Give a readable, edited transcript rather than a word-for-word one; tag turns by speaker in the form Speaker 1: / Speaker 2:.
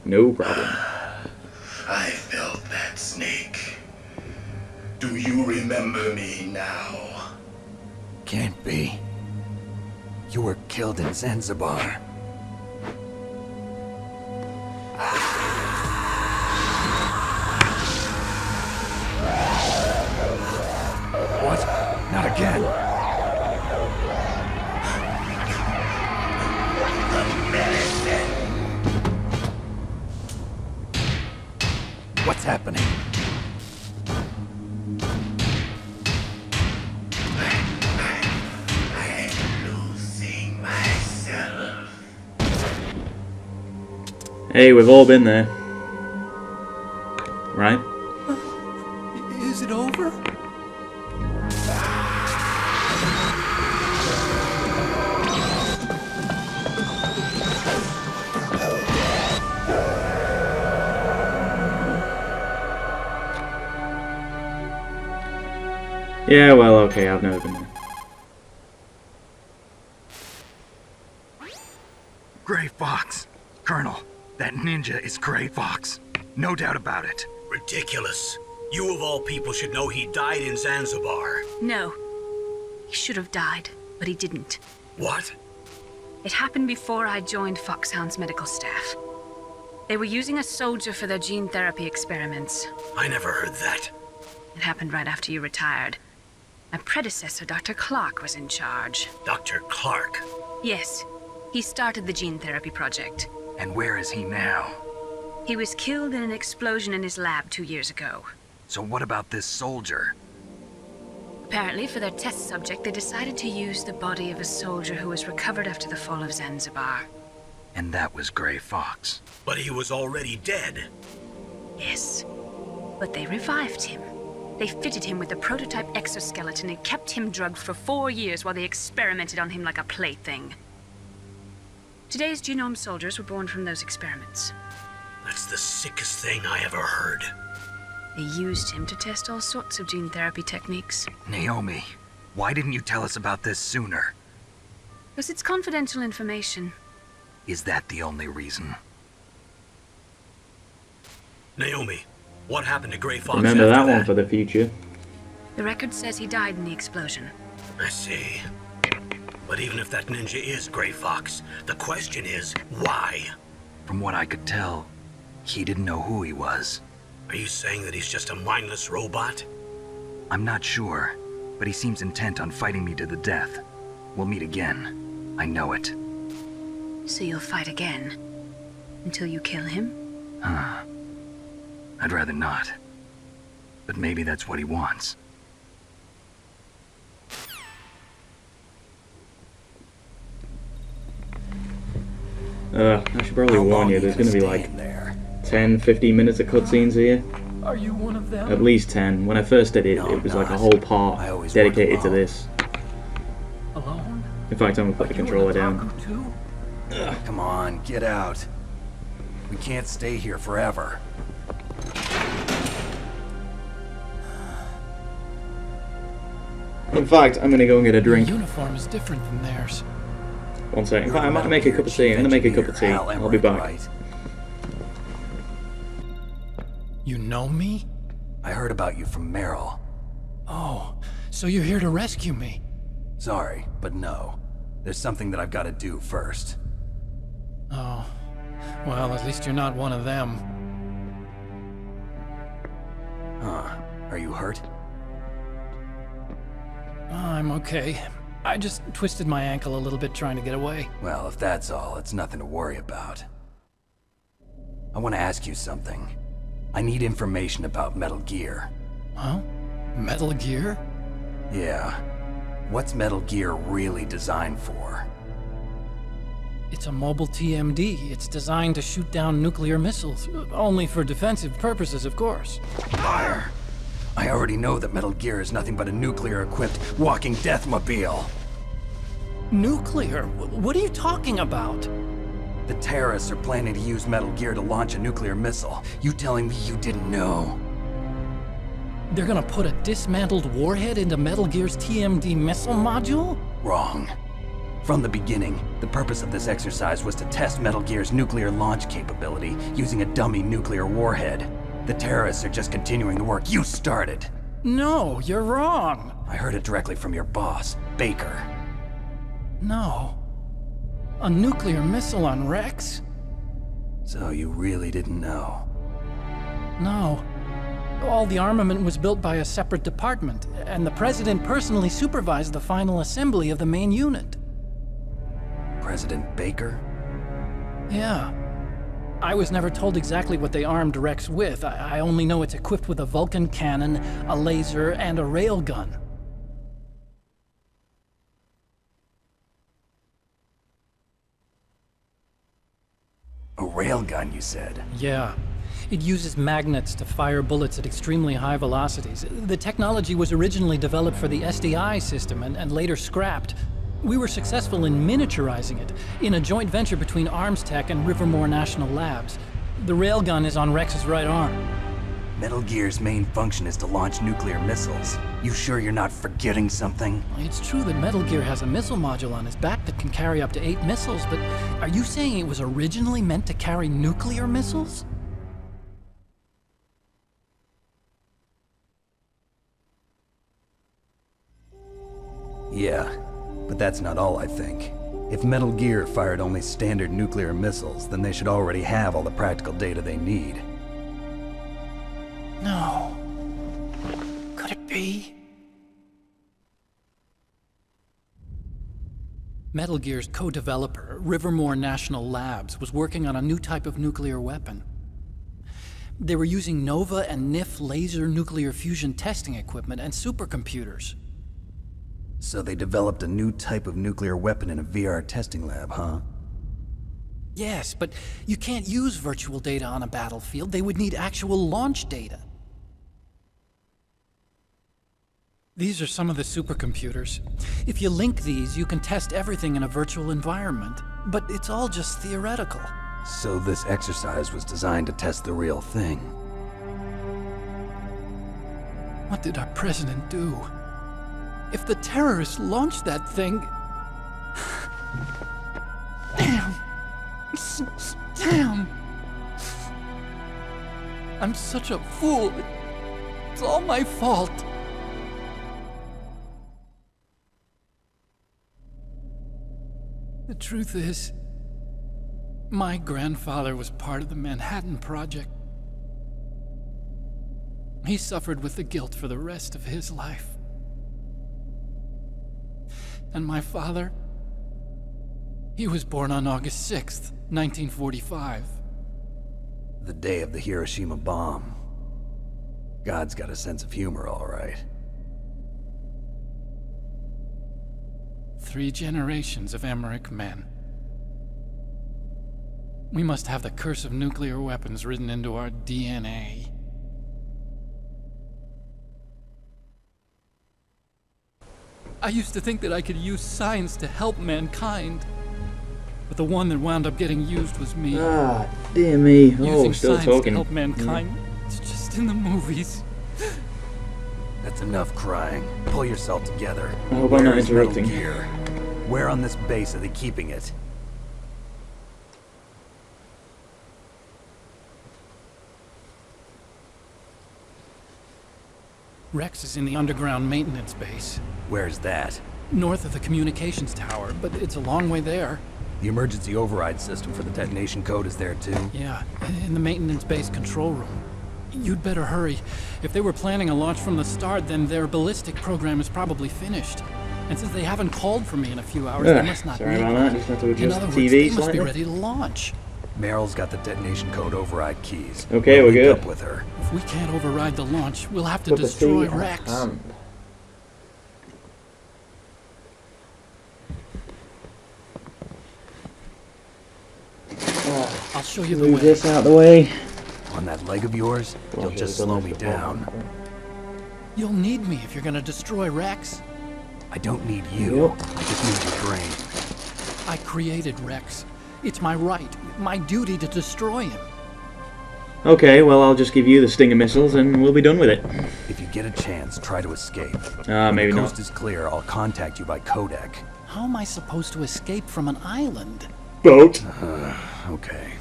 Speaker 1: No problem.
Speaker 2: I felt that snake. Do you remember me now?
Speaker 3: Can't be. You were killed in Zanzibar. What? Not again. What's happening?
Speaker 2: I'm losing myself.
Speaker 1: Hey, we've all been there. Right?
Speaker 3: Is it over?
Speaker 1: Yeah, well, okay, I've never been there.
Speaker 3: Gray Fox. Colonel, that ninja is Gray Fox. No doubt about it.
Speaker 4: Ridiculous. You of all people should know he died in Zanzibar.
Speaker 5: No. He should have died, but he didn't.
Speaker 4: What?
Speaker 5: It happened before I joined Foxhound's medical staff. They were using a soldier for their gene therapy experiments.
Speaker 4: I never heard that.
Speaker 5: It happened right after you retired. My predecessor, Dr. Clark, was in charge.
Speaker 4: Dr. Clark?
Speaker 5: Yes. He started the gene therapy project.
Speaker 3: And where is he now?
Speaker 5: He was killed in an explosion in his lab 2 years ago.
Speaker 3: So what about this soldier?
Speaker 5: Apparently, for their test subject, they decided to use the body of a soldier who was recovered after the fall of Zanzibar.
Speaker 3: And that was Gray Fox.
Speaker 4: But he was already dead.
Speaker 5: Yes. But they revived him. They fitted him with a prototype exoskeleton and kept him drugged for 4 years while they experimented on him like a plaything. Today's genome soldiers were born from those experiments.
Speaker 4: That's the sickest thing I ever heard.
Speaker 5: They used him to test all sorts of gene therapy techniques.
Speaker 3: Naomi, why didn't you tell us about this sooner?
Speaker 5: Because it's confidential information.
Speaker 3: Is that the only reason?
Speaker 4: Naomi, what happened to Gray Fox
Speaker 1: Remember
Speaker 4: after
Speaker 1: that one for the future.
Speaker 5: The record says he died in the explosion.
Speaker 4: I see. But even if that ninja is Gray Fox, the question is, why?
Speaker 3: From what I could tell, he didn't know who he was.
Speaker 4: Are you saying that he's just a mindless robot?
Speaker 3: I'm not sure, but he seems intent on fighting me to the death. We'll meet again. I know it.
Speaker 5: So you'll fight again? Until you kill him?
Speaker 3: Huh. I'd rather not. But maybe that's what he wants.
Speaker 1: I should probably warn you, there's gonna be like 10, 15 minutes of cutscenes here.
Speaker 6: Are you one of them?
Speaker 1: At least 10. When I first did it,
Speaker 3: No,
Speaker 1: it was
Speaker 3: I'm
Speaker 1: like a
Speaker 3: not.
Speaker 1: whole part
Speaker 3: I always
Speaker 1: dedicated
Speaker 3: work
Speaker 1: to
Speaker 3: alone.
Speaker 1: this.
Speaker 6: Alone?
Speaker 1: In fact, I'm gonna put the controller down.
Speaker 6: Too?
Speaker 3: Come on, get out. We can't stay here forever.
Speaker 1: In fact, I'm gonna go and get a drink.
Speaker 6: Your uniform is different than theirs.
Speaker 1: One second. In fact, I might make a cup of tea. I'm gonna make a cup of tea. I'll be back.
Speaker 3: Right.
Speaker 6: You know me?
Speaker 3: I heard about you from Meryl.
Speaker 6: Oh, so you're here to rescue me?
Speaker 3: Sorry, but no. There's something that I've got to do first.
Speaker 6: Oh, well, at least you're not one of them.
Speaker 3: Huh. Are you hurt?
Speaker 6: I'm okay. I just twisted my ankle a little bit trying to get away.
Speaker 3: Well, if that's all, it's nothing to worry about. I want to ask you something. I need information about Metal Gear.
Speaker 6: Huh? Metal Gear?
Speaker 3: Yeah. What's Metal Gear really designed for?
Speaker 6: It's a mobile TMD. It's designed to shoot down nuclear missiles. Only for defensive purposes, of course.
Speaker 3: Fire! I already know that Metal Gear is nothing but a nuclear-equipped walking deathmobile.
Speaker 6: Nuclear? What are you talking about?
Speaker 3: The terrorists are planning to use Metal Gear to launch a nuclear missile. You telling me you didn't know?
Speaker 6: They're gonna put a dismantled warhead into Metal Gear's TMD missile module?
Speaker 3: Wrong. From the beginning, the purpose of this exercise was to test Metal Gear's nuclear launch capability using a dummy nuclear warhead. The terrorists are just continuing the work you started.
Speaker 6: No, you're wrong.
Speaker 3: I heard it directly from your boss, Baker.
Speaker 6: No. A nuclear missile on Rex?
Speaker 3: So you really didn't know?
Speaker 6: No. All the armament was built by a separate department, and the President personally supervised the final assembly of the main unit.
Speaker 3: President Baker?
Speaker 6: Yeah. I was never told exactly what they armed Rex with. I only know it's equipped with a Vulcan cannon, a laser, and a railgun.
Speaker 3: A railgun, you said?
Speaker 6: Yeah. It uses magnets to fire bullets at extremely high velocities. The technology was originally developed for the SDI system and later scrapped. We were successful in miniaturizing it, in a joint venture between Arms Tech and Rivermore National Labs. The railgun is on Rex's right arm.
Speaker 3: Metal Gear's main function is to launch nuclear missiles. You sure you're not forgetting something?
Speaker 6: It's true that Metal Gear has a missile module on his back that can carry up to 8 missiles, but are you saying it was originally meant to carry nuclear missiles?
Speaker 3: Yeah, but that's not all I think. If Metal Gear fired only standard nuclear missiles, then they should already have all the practical data they need.
Speaker 6: No. Could it be? Metal Gear's co-developer, Rivermore National Labs, was working on a new type of nuclear weapon. They were using Nova and NIF laser nuclear fusion testing equipment and supercomputers.
Speaker 3: So they developed a new type of nuclear weapon in a VR testing lab, huh?
Speaker 6: Yes, but you can't use virtual data on a battlefield. They would need actual launch data. These are some of the supercomputers. If you link these, you can test everything in a virtual environment. But it's all just theoretical.
Speaker 3: So this exercise was designed to test the real thing.
Speaker 6: What did our president do? If the terrorists launched that thing... Damn! Damn! I'm such a fool. It's all my fault. The truth is, my grandfather was part of the Manhattan Project. He suffered with the guilt for the rest of his life. And my father, he was born on August 6th, 1945.
Speaker 3: The day of the Hiroshima bomb. God's got a sense of humor, all right.
Speaker 6: 3 generations of Emmerich men. We must have the curse of nuclear weapons written into our DNA. I used to think that I could use science to help mankind. But the one that wound up getting used was me.
Speaker 1: Ah, dear me. Oh,
Speaker 6: Using
Speaker 1: still
Speaker 6: science
Speaker 1: talking.
Speaker 6: to help mankind. It's just in the movies.
Speaker 3: That's enough crying. Pull yourself together.
Speaker 1: I hope I'm not
Speaker 3: Where's Metal
Speaker 1: interrupting.
Speaker 3: Gear? Where on this base are they keeping it?
Speaker 6: Rex is in the underground maintenance base,
Speaker 3: Where's that?
Speaker 6: north of the communications tower, but it's a long way there.
Speaker 3: The emergency override system for the detonation code is there too.
Speaker 6: Yeah, in the maintenance base control room. You'd better hurry. If they were planning a launch from the start, then their ballistic program is probably finished. And since they haven't called for me in a few hours, they must not
Speaker 1: sorry
Speaker 6: need
Speaker 1: about
Speaker 6: me.
Speaker 1: that. Just have to
Speaker 6: In
Speaker 1: adjust
Speaker 6: other
Speaker 1: the
Speaker 6: words,
Speaker 1: TV
Speaker 6: they must be
Speaker 1: slightly.
Speaker 6: ready to launch.
Speaker 3: Meryl's got the detonation code override keys.
Speaker 1: Okay,
Speaker 3: We'll
Speaker 1: we're
Speaker 3: link
Speaker 1: good.
Speaker 3: up with her.
Speaker 6: If we can't override the launch, we'll have to
Speaker 1: Put the
Speaker 6: destroy
Speaker 1: thing on
Speaker 6: Rex.
Speaker 1: hand.
Speaker 6: I'll show you the
Speaker 1: Move
Speaker 6: way.
Speaker 1: this out the way.
Speaker 3: On that leg of yours, you'll just slow me down.
Speaker 6: You'll need me if you're gonna destroy Rex.
Speaker 3: I don't need you.
Speaker 1: Yep.
Speaker 3: I just need your brain.
Speaker 6: I created Rex. It's my right, my duty to destroy him.
Speaker 1: Okay, well, I'll just give you the Stinger missiles and we'll be done with it.
Speaker 3: If you get a chance, try to escape.
Speaker 1: Ah,
Speaker 3: When
Speaker 1: maybe
Speaker 3: the
Speaker 1: not.
Speaker 3: coast is clear, I'll contact you by codec.
Speaker 6: How am I supposed to escape from an island?
Speaker 1: Boat.
Speaker 3: Okay.